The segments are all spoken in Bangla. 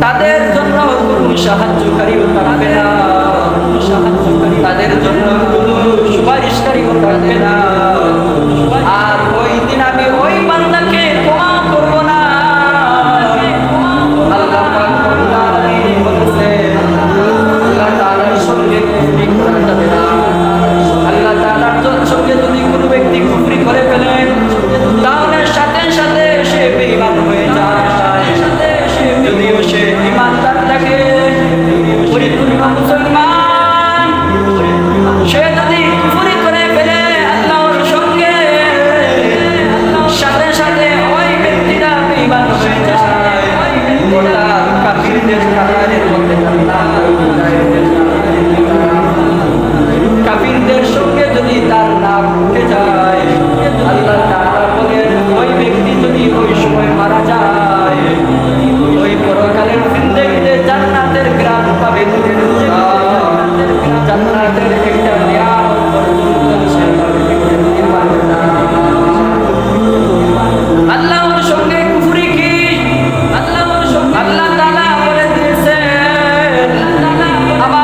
তাদের জন্য কোনো সাহায্যকারীও থাকবে না, তাদের জন্য কোনো সুপারিশকারীও থাকবে না। আর ওই দিন আমি ওই বান্দাকে ক্ষমা করব না। আল্লাহ পাক রব্বুল আলামিন বলেছেন, আল্লাহ তাআলার সঙ্গে কুফরি করা যাবে না। আল্লাহ তাআলার সঙ্গে যদি কোনো ব্যক্তি কুফরি করে ফেলেন, তাহলে সাথে সাথে সে বেঈমান হয়ে যায়। যদিও সে ঈমানদার থাকে, পরিপূর্ণ মুসলমান, সে যদি কুফরি করে ফেলে আল্লাহর সঙ্গে, সাথে সাথে ওই ব্যক্তিটা বেঈমান হয়ে যায়। ওটা কাফিরদের কাতারের মধ্যে কাফিরদের সঙ্গে যদি তার নাম উঠে যায়, আল্লাহ তাআলা বলেন ওই ব্যক্তি যদি ওই সময় মারা যায়, ওই পরকালের জিন্দেগিতে জান্নাতের গ্রাম পাবে। জান্নাতের একটা নিয়ামত পর্যন্ত সে দেখতে পাবে না। আল্লাহর সঙ্গে কুফরি কি? আল্লাহ তাআলা বলে দিয়েছেন, আমার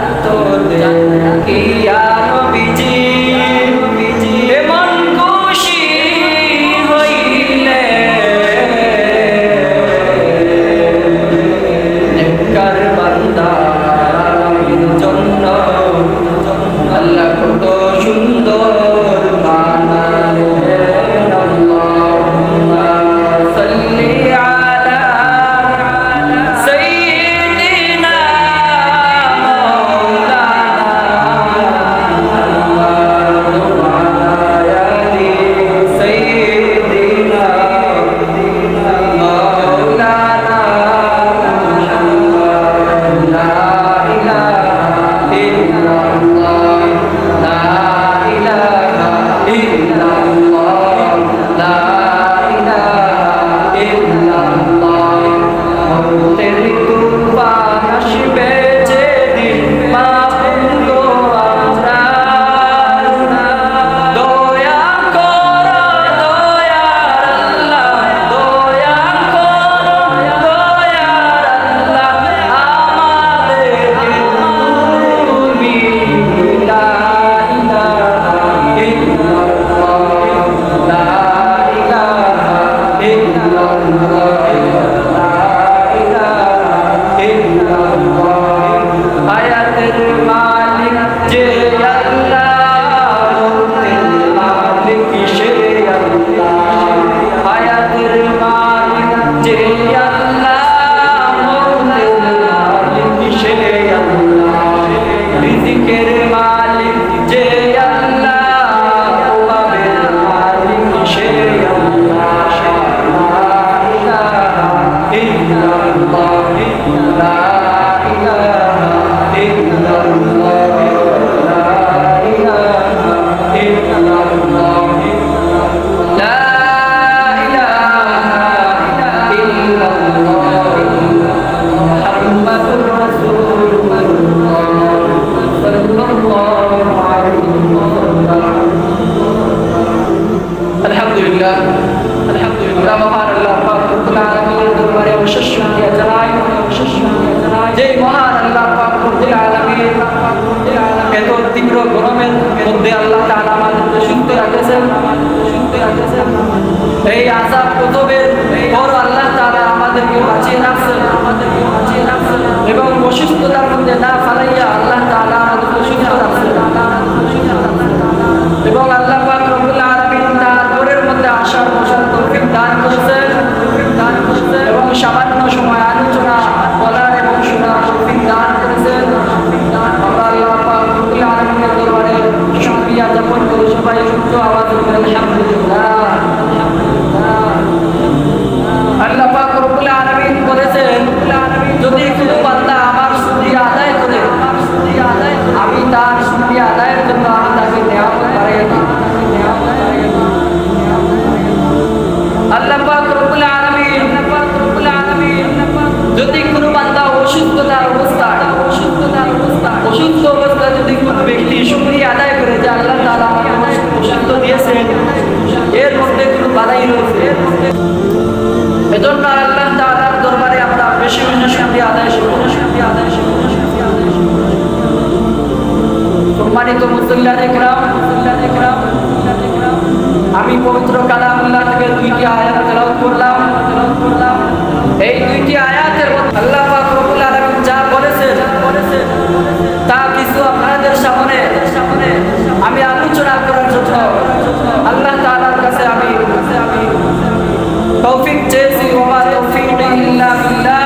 জানতো দেখিয়া নবীজি এমন খুশি হইলে নেককার বান্দার জন্য আল্লাহ কত সুন্দর বানালেন। আল্লাহুম্মা সাল্লি আলা সাইয়্যিদিনা এই আযাব গজবের পর আল্লাহ তাআলা আমাদেরকে বাঁচিয়ে রাখছেন এবং অসুস্থতার মধ্যে না ফেলাইয়া আল্লাহ তাআলা আমাদেরকে সুস্থ রাখছেন এবং আল্লাহ পাক রব্বুল আলামিন তার ঘরের মধ্যে আসার বসার তৌফিক দান করেছেন এবং সামান্য সময় আলোচনা বলার এবং শোনার তৌফিক দান করেছেন। আমরা আল্লাহ পাক রব্বুল আলামিনের দরবারে শুকরিয়া জ্ঞাপন করি সবাই উচ্চ আওয়াজে আলহামদুলিল্লাহ। আল্লাহ পাক রব্বুল আলামিন বলেছেন যদি কোনো বান্দা আমার শুকরিয়া আদায় করে আমি তার শুকরিয়া আদায়ের জন্য আমি তাকে নিয়ামত বাড়িয়ে দিই। আল্লাহ পাক রব্বুল আলামিন যদি কোনো বান্দা অসুস্থতার অবস্থায় অসুস্থ অবস্থায় যদি কোনো ব্যক্তি শুকরিয়া আদায় করে যে আল্লাহ তাআলা আমাকে অসুস্থ দিয়েছেন এর মধ্যে কোনো বাধাই রয়েছে, এজন্য আল্লাহ তাআলার দরবারে আমরা বেশি বেশি শুকরিয়া আদায় সম্মানিত মুসল্লিয়ানে কিরাম, আমি পবিত্র কালামুল্লাহ থেকে দুইটি আয়াত তেলাওয়াত করলাম। এই দুইটি আয়াতের মধ্যে আল্লাহ পাক রব্বুল আলামিন যা বলেছেন তা কিছু আপনাদের সামনে আমি আলোচনা করার জন্য আল্লাহ তাআলার কাছে আমি তৌফিক চেয়েছি। ওয়া মা তাওফীকি ইল্লা বিল্লাহ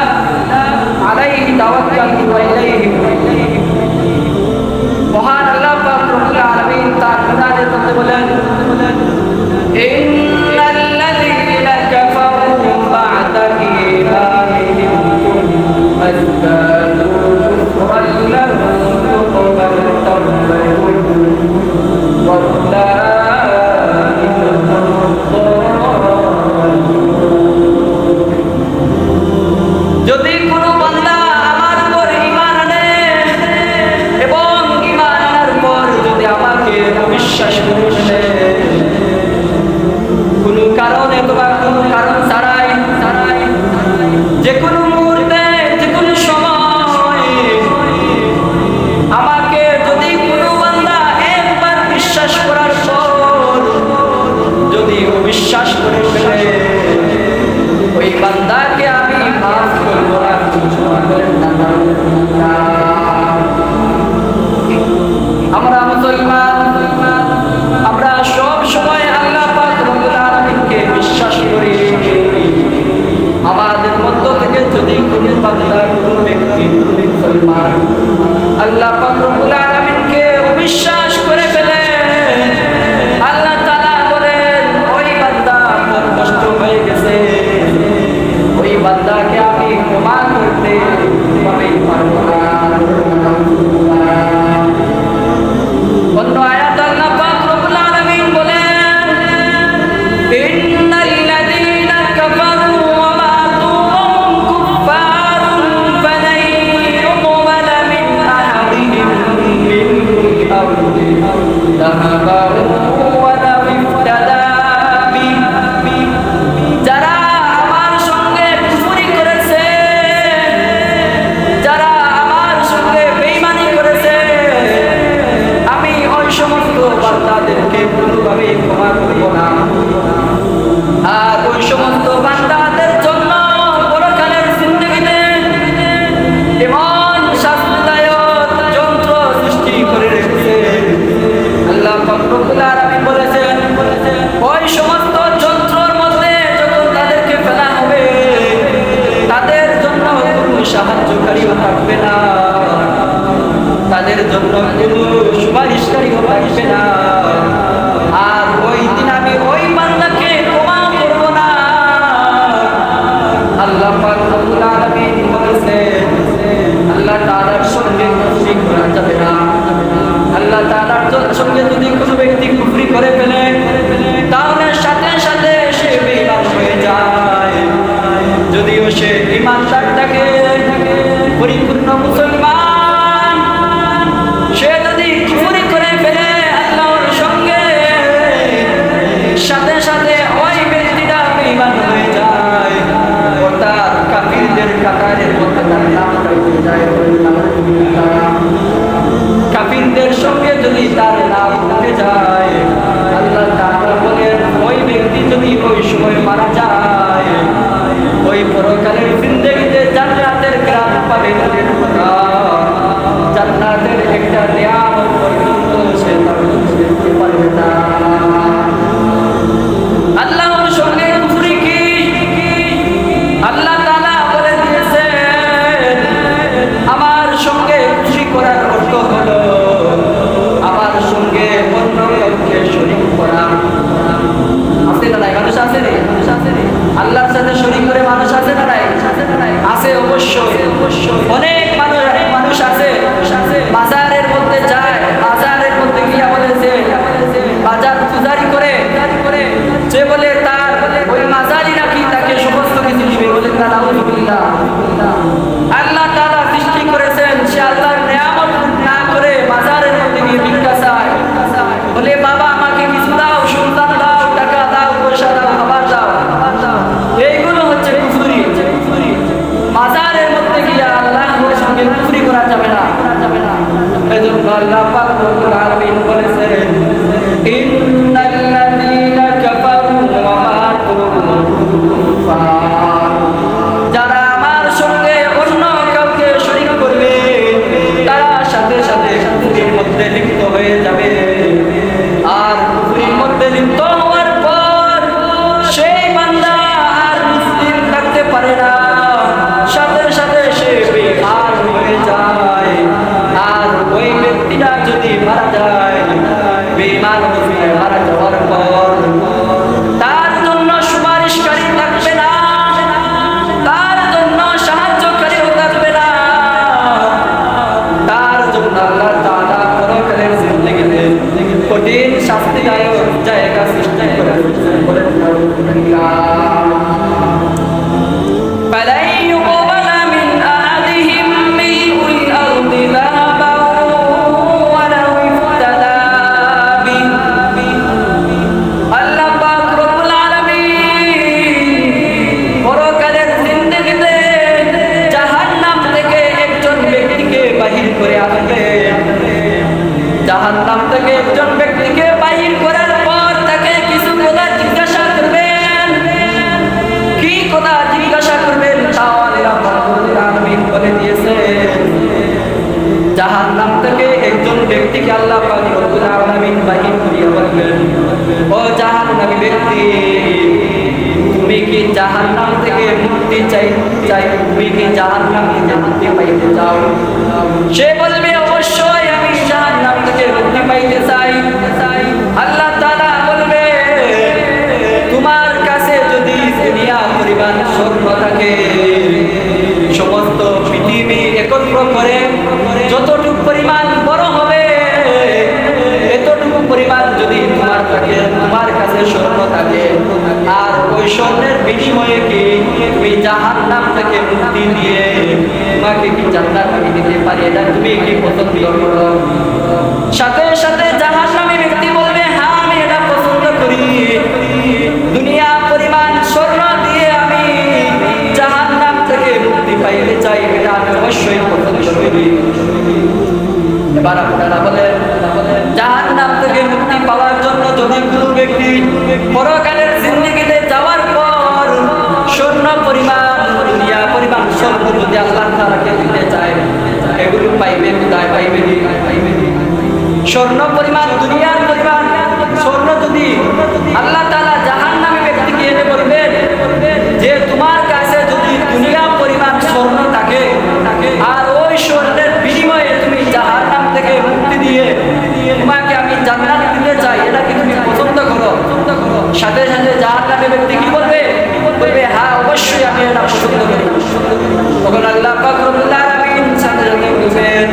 আলাইহি তাওয়াক্কালতু ওয়া ইলাইহি উনীব। মহান আল্লাহ পাক রব্বুল আলামিন তার কোরআনের মধ্যে বলেন ইন্নাল্লাযীনা কাফারু বা'দা ঈমানিহিম ফাযদাদু কুফরান লাহুম তুকবাল তাওবাতুহুম ওয়াল্লাহিনা যদি কোনো বান্দা আমার উপর ঈমান আনে এবং ঈমান আনার পর যদি আমাকে বিশ্বাস করে কোনো কারণে অথবা কোনো কারণ ছাড়াই যে কোনো মুহূর্তে যে কোনো সময় যারা আমার সঙ্গে কুফরি করেছে, যারা আমার সঙ্গে বেঈমানি করেছে, আমি ওই সমস্ত বান্দাদেরকে কোনোভাবেই ক্ষমা করব না। আর ওই সমস্ত বান্দাদের জন্য পরকালের জিন্দেগিতে এমন শাস্তিদায়ক যন্ত্র সৃষ্টি করে রেখেছে। আল্লাহ পাক রব্বুল আলামিন বলেছেন, ওই সমস্ত যন্ত্রের মধ্যে যখন তাদেরকে ফেলা হবে, তাদের জন্য কোনো সাহায্যকারীও থাকবে না, তাদের জন্য কোনো সুপারিশকারীও থাকবে না। আর ওই দিন আমি ওই বান্দাকে ক্ষমা করব না। আল্লাহ পাক রব্বুল আলামিন বলেছেন, আল্লাহ তাআলার সঙ্গে কুফরি করা যাবে না। আল্লাহ তাআলার সঙ্গে যদি কোনো ব্যক্তি কুফরি করে ফেলে, তাহলে সাথে সাথে সে বেঈমান হয়ে যায়। যদিও সে ঈমানদার থাকে, পরিপূর্ণ মুসলমান, সে যদি কুফরি করে ফেলে আল্লাহর সঙ্গে, সাথে সাথে ওই ব্যক্তিটা বেঈমান হয়ে যায়, অর্থাৎ কাফিরদের কাতারের মধ্যে তার নাম হয়ে যায়। কাফিরদের সঙ্গে যদি তার নাম উঠে যায়, আল্লাহ তাআলা বলেন ওই ব্যক্তি যদি ওই সময় মারা যায়, ওই পরকালের জিন্দেগিতে জান্নাতের গ্রাম পাবে, জান্নাতের একটা নিয়ামত পর্যন্ত সে তার দেখতে পারবে না। আল্লাহর সঙ্গে কুফরি কি? আল্লাহ তাআলা বলে দিয়েছেন, আমার সঙ্গে কুফরি করার অর্থ হলো আমার সঙ্গে অন্য কাউকে শরীক করা। আছে না নাই? মানুষ আছে রে, আল্লাহর সাথে শরীক করে মানুষ আছে না নাই? আছে, অবশ্যই। অনেক মানুষ আছে, বাজারের মধ্যে যায়, বাজারের মধ্যে গিয়া বলেছে বাজার পূজারি করে, যে বলে তার ওই মাজারি নাকি তাকে সমস্ত কিছু দিবে, বলে তার আলহামদুলিল্লাহ। আল্লাহ তাআলা সৃষ্টি করেছেন, সে আল্লাহর নিয়ামত না করে বাজারের মধ্যে গিয়ে ভিক্ষা চায়, বলে বাবা আমাকে কিছু দাও, সন্তান দাও, টাকা দাও, পয়সা দাও, খাবার দাও। এইগুলো হচ্ছে কুফরি। বাজারের মধ্যে গিয়ে আল্লাহর সঙ্গে কুফরি করা যাবে না। এজন্য আল্লাহ পাক রব্বুল আলামিন বলেছেন, ইন্নাল্লাযীনা কাফারু ওয়া মাতু কুফার, যারা আমার সঙ্গে অন্য কাউকে শরীক করবে, তারা সাথে সাথে কুফরির মধ্যে লিপ্ত হয়ে যাবে। আর কুফরির মধ্যে লিপ্ত হওয়ার পর সেই বান্দা আর মুসলিম থাকতে পারে না, সাথে সাথে সে বেঈমান হয়ে যায়। আর ওই ব্যক্তিটা যদি মারা যায়, বেঈমান হয়ে মারা যাওয়ার পর তার জন্য সুপারিশকারী থাকবে না, তার জন্য সাহায্যকারীও থাকবে না। তার জন্য আল্লাহ তাআলা পরকালের জিন্দেগিতে কঠিন শাস্তিদায়ক জায়গা সৃষ্টি করে জাহান্নাম থেকে একজন ব্যক্তিকে বাহির করার পর তাকে কিছু কথা জিজ্ঞাসা করবেন। কি কথা জিজ্ঞাসা করবেন তাও আল্লাহ রাব্বুল আলামিন বলে দিয়েছেন। জাহান্নাম থেকে একজন ব্যক্তিকে আল্লাহ পাক রব্বুল আলামিন বাহির করিয়া বলবেন, ও জাহান্নামী ব্যক্তি, তুমি কি জাহান্নাম থেকে মুক্তি চাই? তুমি কি জাহান্নাম থেকে মুক্তি পাইতে চাও? সে বলবে, অবশ্যই আমি জাহান্নাম থেকে মুক্তি পাইতে চাই। আল্লাহ তাআলা বলবে, তোমার কাছে যদি দুনিয়া পরিমাণ স্বর্ণ থাকে, সমস্ত পৃথিবী একত্র করে যতটুকু পরিমাণ বড় হবে, এতটুকু পরিমাণ যদি তোমার কাছে স্বর্ণ থাকে, আর ওই স্বর্ণের বিনিময়ে কি তুমি জাহান্নাম থেকে মুক্তি দিয়ে তোমাকে কি জান্নাত আমি দিতে পারি? এটা তুমি কি পছন্দ করো? সাথে সাথে এবার আপনারা বলেন জাহান্নাম থেকে মুক্তি পাওয়ার জন্য যদি কোনো ব্যক্তি পরকালের জিন্দেগিতে যাওয়ার পর স্বর্ণ পরিমাণ দুনিয়া পরিমাণ স্বর্ণ যদি আল্লাহ তাআলাকে দিতে চায়, এগুলো পাইবে কোথায়? পাইবে স্বর্ণ পরিমাণ দুনিয়ার পরিমাণ স্বর্ণ যদি আল্লাহ তাআলা জাহান্নামী ব্যক্তিকে এনে বলবেন যে তোমার কাছে যদি দুনিয়া পরিমাণ স্বর্ণ থাকে আর ওই স্বর্ণের বিনিময়ে তুমি জাহান্নাম থেকে মুক্তি দিয়ে তোমাকে আমি জান্নাত দিতে চাই, এটা কি তুমি পছন্দ করো? সাথে সাথে জাহান্নামী ব্যক্তি কি বলবে? বলবে হ্যাঁ অবশ্যই আমি এটা পছন্দ করি। তখন আল্লাহ পাক রব্বুল আলামিন সাথে সাথে বলবেন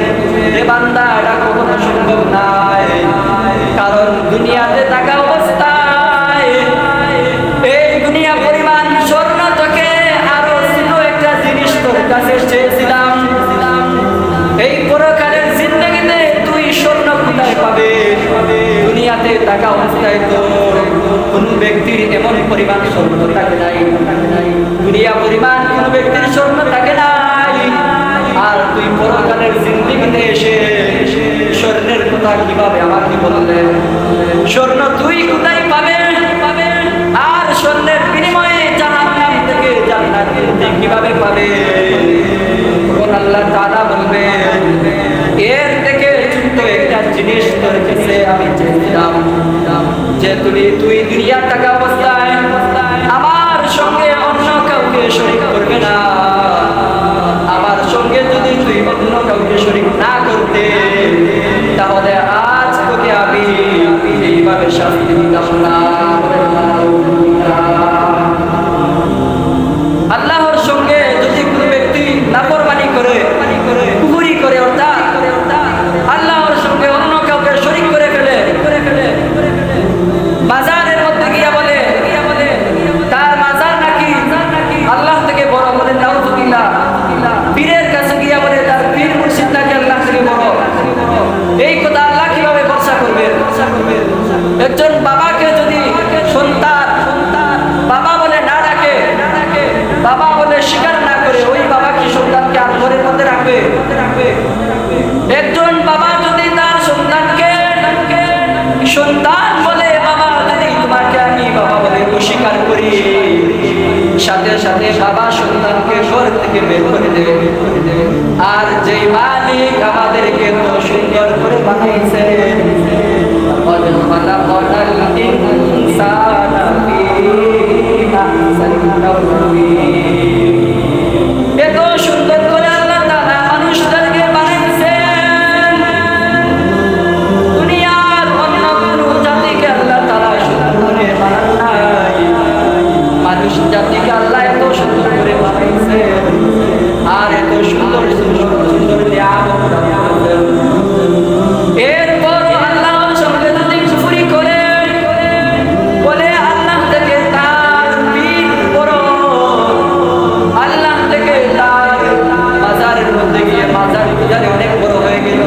হে বান্দা এটা কখনো সম্ভব নয়, কারণ দুনিয়াতে থাকা অবস্থায় এই দুনিয়া পরিমাণ স্বর্ণ তোকে আরো ছিল একটা জিনিস তোর কাছে চেয়েছিলাম, এই পরকালের জিন্দেগিতে তুই স্বর্ণ কোথায় পাবে? দুনিয়াতে থাকা অবস্থায় তো কোন ব্যক্তির এমন পরিমাণ স্বর্ণ থাকে নাই, দুনিয়া পরিমাণ কোন ব্যক্তির স্বর্ণ থাকে নাই, আর তুই পরকালের জিন্দেগিতে এসে স্বর্ণের কথা কিভাবে আমাকে বললেন? স্বর্ণ তুই কোথায় পাবে? আর স্বর্ণের বিনিময়ে জাহান্নাম থেকে জান্নাত কিভাবে পাবে? তখন আল্লাহ তাআলা বলবে এর থেকে ছোট্ট একটা জিনিস তোর কাছে আমি চেয়েছিলাম যে তুই দুনিয়া থাকা অবস্থায় আমার সঙ্গে অন্য কাউকে শরীক করবে না, আমার সঙ্গে যদি তুই অন্য কাউকে শরীক না করতে তাহলে আজ তোকে আমি এইভাবে শাস্তি দিতাম না। আল্লাহর সঙ্গে যদি কোনো ব্যক্তি নাফরমানি করে কুফরি করে অর্থাৎ আল্লাহর সঙ্গে অন্য কাউকে শরীক করে ফেলে, বাজারের মধ্যে গিয়া বলে তার মাজার নাকি আল্লাহ থেকে বড়, বলে নাউযুবিল্লাহ। পীরের কাছে গিয়া বলে তার পীর মুর্শিদ নাকি আল্লাহ থেকে বড়, এই কথা আল্লাহ কিভাবে ভরসা করবে? একজন বাবাকে যদি সন্তান বাবা বলে না ডাকে, বাবা বলে স্বীকার না করে, ওই বাবা কি সন্তানকে ঘরের মধ্যে রাখবে? একজন বাবা যদি তার সন্তানকে সন্তান বলে বাবা যদি তোমাকে আমি বাবা বলে অস্বীকার করি, সাথে সাথে বাবা সন্তানকে ঘর থেকে বের করে দেবে। আর যে মালিক আমাদেরকে তো সুন্দর করে বানিয়েছে, এত সুন্দর করে আল্লাহ তাআলা মানুষদেরকে বানিয়েছেন, দুনিয়ার অন্য কোনো জাতিকে আল্লাহ তাআলা সুন্দর করে বানান নাই, মানুষ জাতিকে আল্লাহ এত সুন্দর করে বানিয়েছেন আর এত সুন্দর সুন্দর নিয়ামত দিয়েছেন। এরপর আল্লাহর সঙ্গে যদি কুফরি করে বলে আল্লাহ থেকে তার পীর বড়, আল্লাহ থেকে তার মাজারের মধ্যে গিয়ে মাজার পূজারি অনেক বড় হয়ে গেল।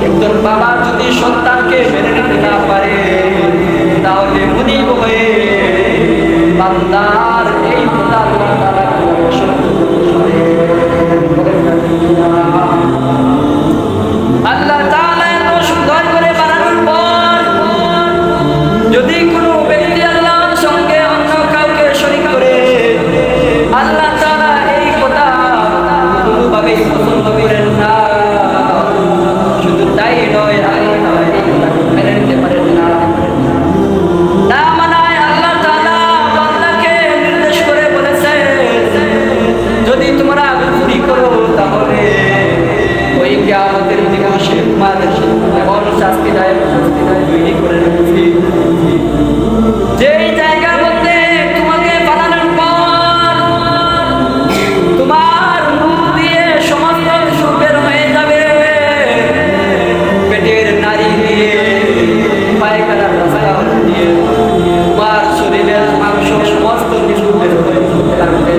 একজন বাবা যদি সন্তানকে মেনে নিতে না পারে তাহলে মুনিব হয়ে বান্দার এই কথা আল্লাহ তাআলা আল্লাহ তাআলা এত সুন্দর করে বানানোর পর যদি কোনো ব্যক্তি আল্লাহর সঙ্গে অন্য কাউকে শরীক করে, আল্লাহ তাআলা এই কথা কোনোভাবেই পছন্দ করেন না। শুধু তাই নয়, আল্লাহ এই কথা মেনে নিতে পারেন না। না মানায় আল্লাহ তাআলা বান্দাকে নির্দেশ করে বলেছে যদি তোমরা কুফরি করো তাহলে ওই কিয়ামতের দিবসে তোমাদের এমন শাস্তিদায়ক তৈরি করে রেখেছি যেই জায়গার মধ্যে তোমাকে বানানোর পর তোমার মুখ দিয়ে সমস্ত কিছু বের হয়ে যাবে, পেটের নাড়ি দিয়ে পায়খানার রাস্তা দিয়ে তোমার শরীরের মাংস সমস্ত কিছু বের হয়ে যাবে,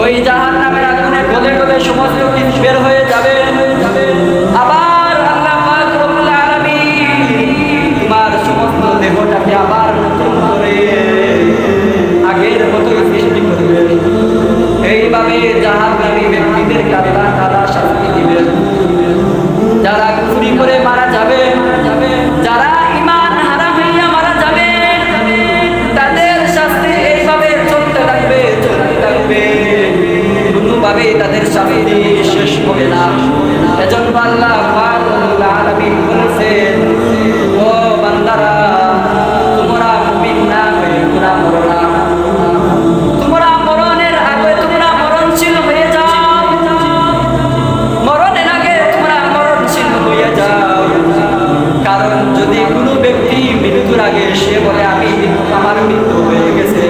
ওই জাহান্নামের আগুনে গলে গলে সমস্ত কিছু বের হয়ে যাবে। আবার আল্লাহ পাক রব্বুল আলামিন আল্লাহ পাক রব্বুল আলামিন বলেছেন, ও বান্দারা, তোমরা মুমিন না হয়ে তোমরা মরো না, তোমরা মরণের আগে তোমরা মরণশীল হয়ে যাও, মরণের আগে তোমরা মরণশীল হয়ে যাও। কারণ যদি কোনো ব্যক্তি মৃত্যুর আগে সে বলে আমার মৃত্যু হয়ে গেছে,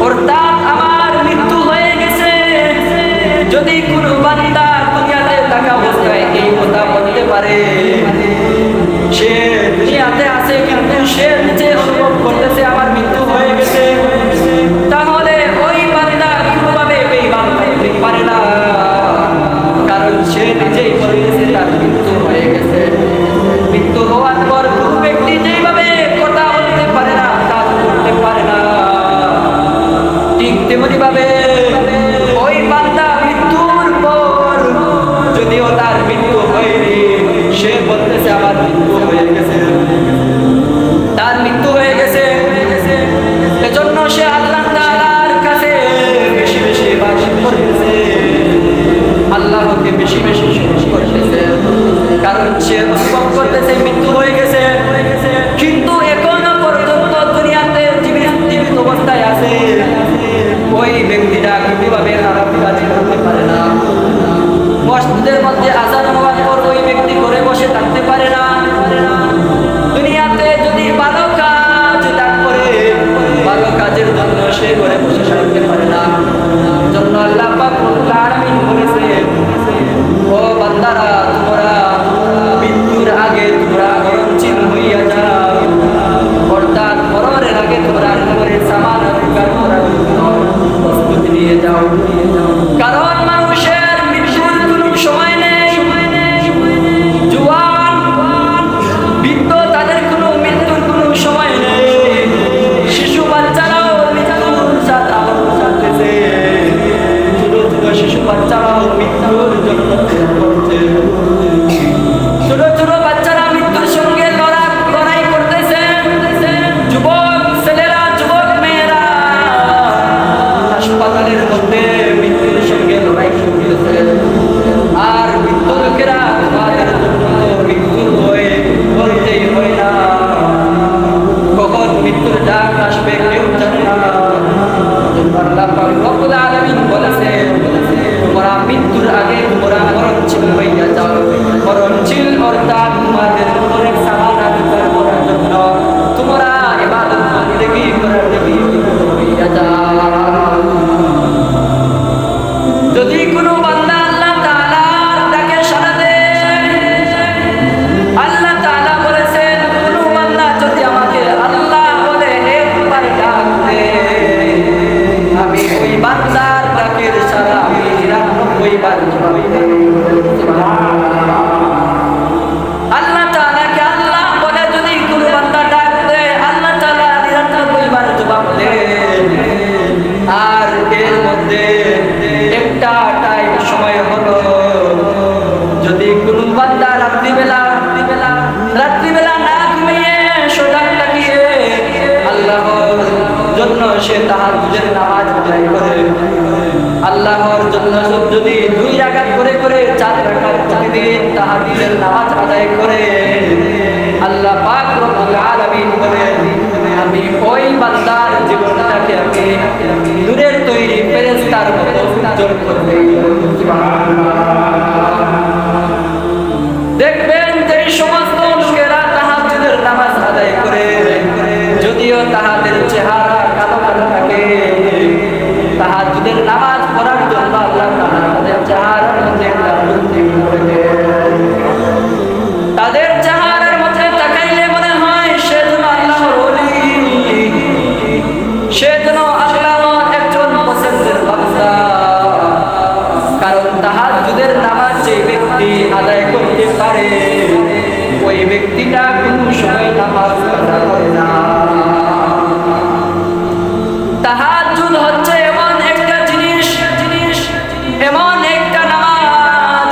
অর্থাৎ আমার মৃত্যু হয়ে গেছে, যদি কোনো বান্দা দুনিয়াতে থাকা অবস্থায় এই কথা বলতে পারে, সে দুনিয়াতে আছে কিন্তু সে নিজে অনুভব করতেছে আমার মৃত্যু হয়ে গেছে, তাহলে ওই বান্দা কোনোভাবে বেঈমান হতে পারে না, কারণ সে নিজেই বলতেছে তার মৃত্যু হয়ে গেছে। মৃত্যু হওয়ার পর কোনো ব্যক্তি যেভাবে কথা বলতে পারে না, কাজ করতে পারে না, ঠিক তেমনি ভাবে ওই বান্দা মৃত্যুর পর যদিও তার মৃত্যু হয়নি, সে বলতেছে আমার মৃত্যু হয়ে গেছে, তার মৃত্যু হয়ে গেছে, এজন্য সে আল্লাহ তাআলার কাছে বেশি বেশি ইবাদত করতেছে, আল্লাহকে বেশি বেশি শুকর করতেছে, কারণ সে অনুভব করতেছে মৃত্যু হয়ে গেছে, কিন্তু এখনো পর্যন্ত দুনিয়াতে জীবিত অবস্থায় আছে। ওই ব্যক্তিরা কিভাবে খারাপ কাজ করতে পারে না, মসজিদের মধ্যে আযান হওয়ার পর ওই ব্যক্তি ঘরে বসে থাকতে পারে না, দুনিয়াতে যদি ভালো কাজ করে ভালো কাজের জন্য সে ঘরে বসে থাকতে পারে না। জন্য আল্লাহ পাক রব্বুল আলামিন বলেছেন, ও বান্দারা, তোমরা মৃত্যুর আগে তোমরা মরণশীল হইয়া যাও, অর্থাৎ মরণের আগে তোমরা তোমাদের সামান অধিকার করার জন্য প্রস্তুতি নিয়ে যাও। কারণ মানুষের মৃত্যুর কোনো সময় নেই, জওয়ান বৃদ্ধ তাদের কোনো মৃত্যুর কোনো সময় নেই, শিশু বাচ্চারাও মৃত্যুর সাথে আবদ্ধ থাকতেছে, ছোট ছোট শিশু বাচ্চারাও মৃত্যুর জন্য করছে, ছোট ছোট বাচ্চারা মৃত্যুর সঙ্গে লড়াই করতেছে, যুবক ছেলেরা যুবক মেয়েরা হাসপাতালের মধ্যে মৃত্যুর সঙ্গে লড়াই করতেছে। আর বৃদ্ধ লোকেরা তাদের জন্য মৃত্যুর ভয় বলতেই হয় না, কখন মৃত্যুর ডাক আসবে কেউ জানে না। আল্লাহ পাক রব্বুল আলামিন বলেছেন, তোমরা মৃত্যুর আগে তোমরা মরণশীল হইয়া যাও, মরণশীল অর্থাৎ তোমাদের অনেক সামান অধিকার করার জন্য তোমরা ইবাদত বন্দেগী করার জন্য হইয়া যাও। যদি কোনো বান্দা আল্লাহ তাআলার ডাকে সাড়া দেয়, আল্লাহ তাআলা বলেছেন, কোনো বান্দা যদি আমাকে আল্লাহ বলে একবার ডাক দেয়, আমি ওই বান্দার ডাকের সাড়া আমি ৯৯ বার জবাব দেব। আল্লাহ তাআলাকে আল্লাহ বলে যদি কোনো বান্দা ডাক দেয়, আল্লাহ তাআলা ৯৯ বার জবাব দেন। আর এর মধ্যে একটা টাইম সময় হলো, যদি কোনো বান্দা রাত্রিবেলা না ঘুমিয়ে সজাগ থাকিয়ে আল্লাহর জন্য সে তাহাজ্জুদের নামাজ আদায় করে, আল্লাহর জন্য যদি 2 রাকাত করে 4 রাকাত প্রতিদিন তাহাজ্জুদের নামাজ আদায় করে, আল্লাহ পাক রব্বুল আলামিন বলেন, আমি ওই বান্দার জীবনটাকে আমি নূরের তৈরি ফেরেশতার মতো উজ্জ্বল করে দেই। দেখবেন যে সমস্ত লোকেরা তাহাজ্জুদের নামাজ আদায় করে, যদিও তাহাদের চেহারা কালো কালো থাকে, তাহাজ্জুদের নামাজ পড়ার জন্য আল্লাহ তাআলা তাদের চেহারার মধ্যে একটা বুদ্ধি করে দেন। তাদের চেহারার মধ্যে তাকাইলে মনে হয় সে যেন আল্লাহর ওলি, সে যেন আল্লাহর একজন পছন্দের বান্দা। কারণ তাহাজ্জুদের নামাজ যে ব্যক্তি আদায় করতে পারে, ওই ব্যক্তিটা কোনো সময় নামাজ কাজা করে না। তাহাজ্জুদ হচ্ছে এমন একটা জিনিস, এমন একটা নামাজ,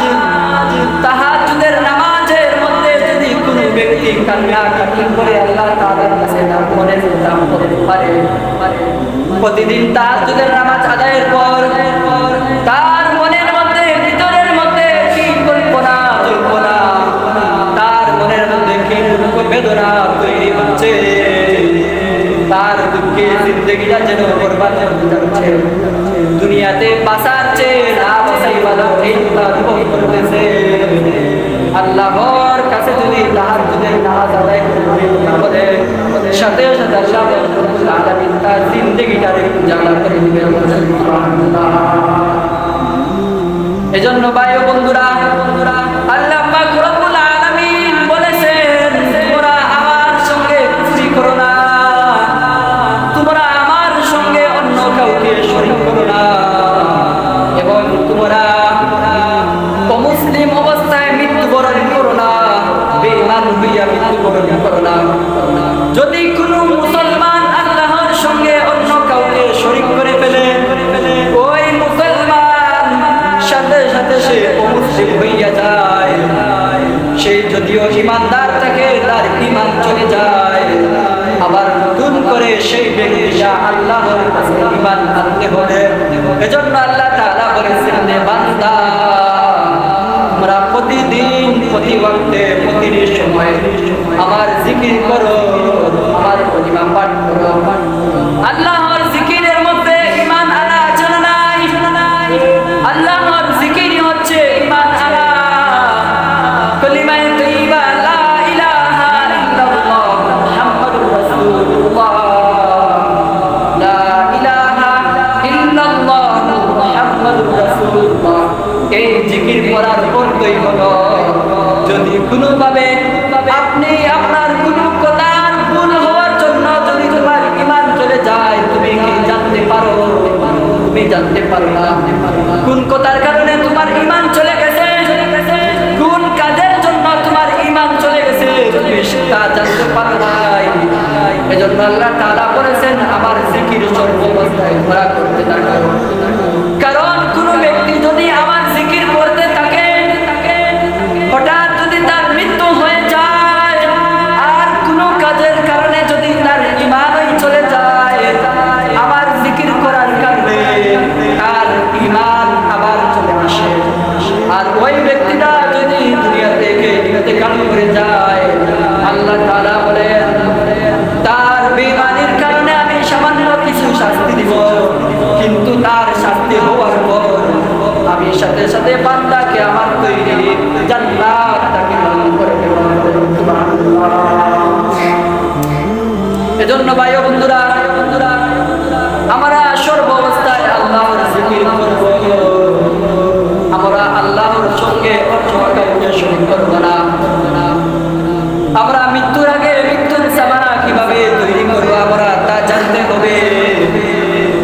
তাহাজ্জুদের নামাজের মধ্যে যদি কোনো ব্যক্তি কান্নাকাটি করে আল্লাহ তাআলার কাছে তার মনের দাম করতে পারে, প্রতিদিন তাহাজ্জুদের নামাজ আদায়ের পর তার মনের মধ্যে ভিতরের মধ্যে কি কল্পনা জিন্দেগিটা যেন বরবাদ হয়ে যাচ্ছে। দুনিয়াতে বাঁচাচ্ছে না বাঁচাই ভালো এই অনুভব করতেছে। আল্লাহর কাছে যদি তাহাজ্জুদের নামাজ আদায় করে তাহলে সাথে সাথে আল্লাহ রাব্বুল আলামিন তার জিন্দেগিটারে উজালা করে দিবেন। সুবহানাল্লাহ। এজন্য ভাই ও বন্ধুরা, আল্লাহ পাক রব্বুল আলামিন বলেছেন তোমরা আমার সঙ্গে কুফরি করো না, তোমরা আমার সঙ্গে অন্য কাউকে শরীক করো না, এবং তোমরা অমুসলিম অবস্থায় মৃত্যুবরণ করো না, বেঈমান হইয়া মৃত্যুবরণ করো না। যদি কোনো মুসলমান আল্লাহর সঙ্গে অন্য কাউকে শরীক করে ফেলে, ওই মুসলমান সাথে সাথে সে অমুসলিম হইয়া যায়। সে যদিও ঈমানদার থাকে, তার ঈমান চলে যায়। আবার নতুন করে সেই ব্যক্তিটা আল্লাহর কাছে ঈমান আনতে হবে। এজন্য আল্লাহ তাআলা বলেছেন যে বান্দা তোমরা প্রতিদিন প্রতি ওয়াক্তে প্রতিটি সময় আমার জিকির করো, আমার কলিমা পাঠ করো। আল্লাহর জিকিরের মধ্যে ঈমান আনা আছে না নাই? আল্লাহর জিকিরই হচ্ছে ঈমান আনা। কলিমায়ে তাইয়্যিবা লা ইলাহা ইল্লাল্লাহ মুহাম্মাদুর রাসূলুল্লাহ, লা ইলাহা ইল্লাল্লাহ মুহাম্মাদুর রাসূলুল্লাহ। এই জিকির করার অর্থই হলো যদি কোনোভাবে আপনি আপনার কোনো কথার ভুল হওয়ার জন্য যদি তোমার ঈমান চলে যায়, তুমি কি জানতে পারো? তুমি জানতে পারো না কোন কথার কারণে তোমার ঈমান চলে গেছে, কোন কাজের জন্য তোমার ঈমান চলে গেছে, তুমি সেটা জানতে পারো নাই। এজন্য আল্লাহ তাআলা বলেছেন আমার জিকির সর্বাবস্থায় তোমরা করতে থাকো। কারণ কোন ব্যক্তি যদি আমার জিকির করতে থাকে, হঠাৎ যদি তার মৃত্যু হয়ে যায়, আর কোনো কাজের কারণে যদি তার ঈমানই চলে যায়, আমার জিকির করার কারণে তার ঈমান আবার চলে আসে, আর ওই ব্যক্তিটা যদি দুনিয়া থেকে ইন্তেকাল করে যায়, আল্লাহ তাআলা বলেন তার বেঈমানির কারণে আমি সামান্য কিছু শাস্তি দিব, কিন্তু তার শাস্তি হওয়ার পর আমি সাথে সাথে বান্দাকে আমার তৈরি জান্নাত তাকে দান করে দেব। সুবহানাল্লাহ। এজন্য ভাই ও বন্ধুরা, আমরা সর্বাবস্থায় আল্লাহর জিকির করব। আমরা আল্লাহর সঙ্গে অন্য কাউকে শরীক করব না। আমরা মৃত্যুর আগে মৃত্যুর সামানা কিভাবে তৈরি করব আমরা তা জানতে হবে।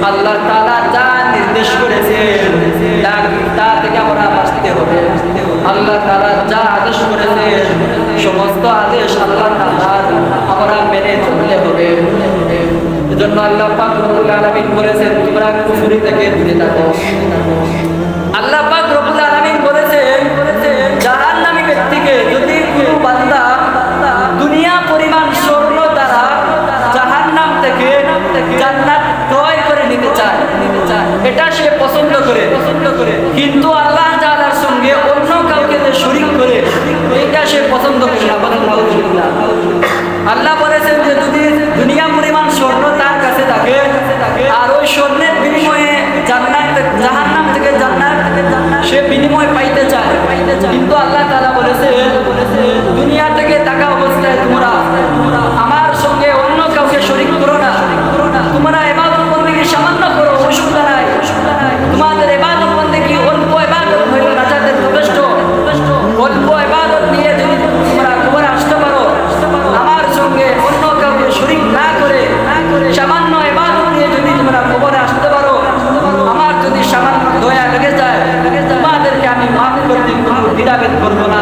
আল্লাহ তাআলা যা নির্দেশ করেছেন তা থেকে আমরা বাঁচতে হবে। আল্লাহ তাআলা যা আদেশ করেছেন সমস্ত আদেশ আল্লাহ তাআলার আমরা মেনে চলতে হবে। এজন্য আল্লাহ পাক রব্বুল আলামিন বলেছেন তোমরা কুফরি থেকে দূরে থাকো। আল্লাহ পাক রব্বুল আলামিন বলেছেন জাহান্নামী ব্যক্তিকে যদি কোনো বান্দা দুনিয়া পরিমাণ স্বর্ণ দ্বারা জাহান্নাম থেকে জান্নাত ক্রয় করে নিতে চায়, এটা সে পছন্দ করে, কিন্তু আল্লাহ তাআলার সঙ্গে অন্য কাউকে যে শরীক করে এটা সে পছন্দ করে না। আল্লাহ বলেছেন যে যদি দুনিয়া পরিমাণ স্বর্ণ তার কাছে থাকে আর ওই স্বর্ণের বিনিময়ে জাহান্নাম থেকে জান্নাত সে বিনিময় পাইতে চায়, কিন্তু আল্লাহ তাআলা বলেছে দুনিয়া থেকে টাকা অবস্থায় তোমরা আমার সঙ্গে অন্য কাউকে শরীক করো না। তোমরা ইবাদত বন্দেগী সামান্য করো, অসুবিধা নাই। তোমাদের ইবাদত বন্দেগী অল্প ইবাদত হইল না যাদের যথেষ্ট, অল্প ইবাদত নিয়ে যদি তোমরা কবরে আসতে পারো, আমার সঙ্গে অন্য কাউকে শরীক না করে সামান্য ইবাদত নিয়ে যদি তোমরা কবরে আসতে পারো, আমার যদি সামান্য দয়া লেগে যায় তোমাদেরকে আমি মাফ করতে কোনো দ্বিধাবোধ করবো না।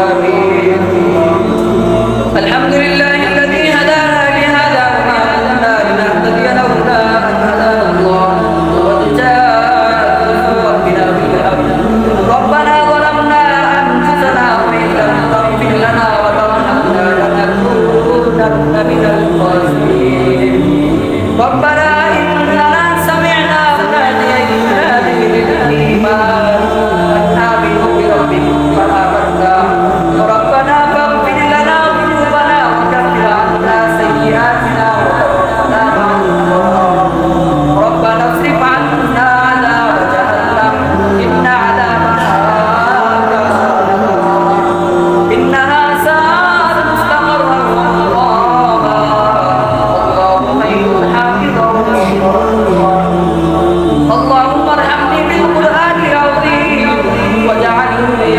آمين الحمد لله الذي هدانا لهذا وما كنا لنهتدي لولا أن هدانا الله وقد جاءت ربنا بالحق ربنا ظلمنا أنفسنا وإن لم تغفر لنا وترحمنا لنكونن من الخاسرين ربنا إننا سمعنا مناديا ينادي للإيمان أن آمنوا بربكم فآمنا ربنا فاغفر لنا ذنوبنا وكفر عنا سيئاتنا وتوفنا مع الأبرار ربنا اصرف عنا عذاب جهنم إن عذابها كان غراما إنها ساءت مستقرا ومقاما الله خير حافظا اللهم ارحمني بالقرآن العظيم واجعلني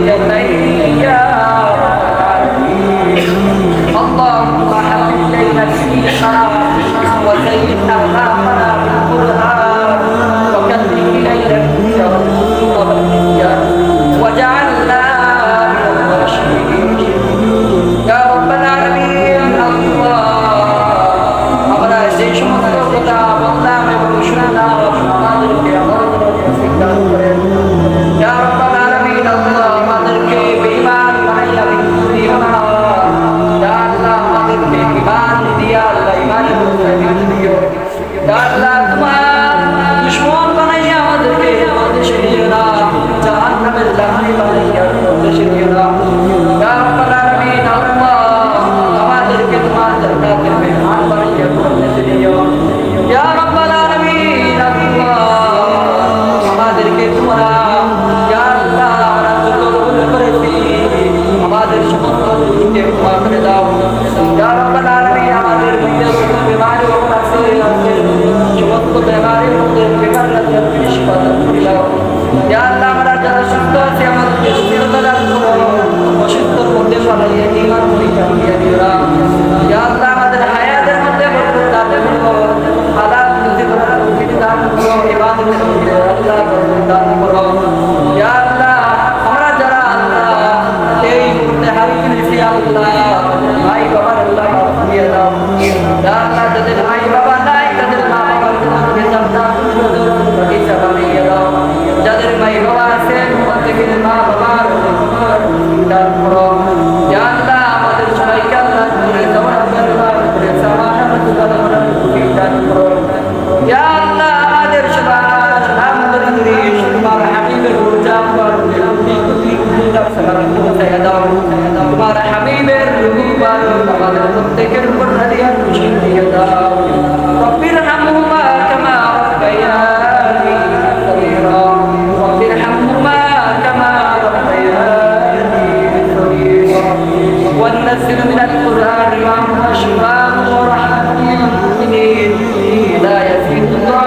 جنتين يا رب العالمين اللهم حبب إلينا الدين الحرام وزين أخلاقنا بالقرآن وكره إلينا الكفر والفسوق والعصيان واجعلنا من الراشدين يا رب العالمين الله আমরা যে সমস্ত কথা বললাম এবং শুনলাম আমাদেরকে দান করেন ইয়া রাব্বাল আলামিন আল্লাহ আমাদেরকে বেঈমান বানাইয়া বিক্রি বানাও ইয়া আল্লাহ আমাদেরকে ঈমান দিয়া আল্লাহ ঈমানের মধ্যে দিও ইয়া আল্লাহ তোমার দুশমন বানাইয়া আমাদেরকে দেশে নিয়ে না জাহান্নামের লাঠি বানাইয়া দেশে নিয়ে না ইয়া রাব্বাল আলামিন আল্লাহ আমাদেরকে তোমার জান্নাতের মেহমান বানাইয়া দেশে নিও ইয়া রাব্বাল আলামিন আল্লাহ আমাদেরকে তোমরা ইয়া আল্লাহ আমরা যত ভুল করেছি আমাদের সমস্ত ভুলকে ক্ষমা করে দাও ইয়া রাব্বাল আলামিন আমাদের মধ্যে যত বিমারি আছে সমস্ত বিমারির মধ্যে বেকার রাজ্যের শিফা দান করে দাও ইয়া আল্লাহ আমরা যারা সুস্থ আছি আমাদেরকে সুস্থতা দান করো অসুস্থর মধ্যে সবাইকে ঈমান পরীক্ষা দিয়ে দিও ইয়া আল্লাহ আমাদের হায়াতের মধ্যে বরকত দান করো হালাল রুজি করার তৌফিক দান করো ইবাদতের মধ্যে আল্লাহ বরকত দান করো ইয়া আল্লাহ আমরা যারা আল্লাহ এই মুহূর্তে হাত তুলেছি আল্লাহ ভাই বাবার আল্লাহ মাফ করে দাও ইয়া আল্লাহ যাদের ভাই বাবা নাই তাদের মা বাবার জন্য জান্নাতুল বাগিচা বানিয়ে দাও যাদের ভাই বাবা আছে প্রত্যেকের মা বাবার দান করো ইয়া আল্লাহ আমাদের সবাইকে আল্লাহ করে দেওয়ার করে সামানাত দান করো ইয়া আল্লাহ আমাদের সবার আমাদের দেশ তোমার হাবিবের রূপজাম্বার তোমার হাবিবের রূপবার আমাদের প্রত্যেকের উপর হাদিয়া খুশি দিয়ে দাও রব্বির হামহুমা কামা রাব্বায়ানি সগীরা রব্বির হামহুমা কামা রাব্বায়ানি সগীরা وننزل من القرآن ما هو شفاء ورحمة للمؤمنين لا يزيد الله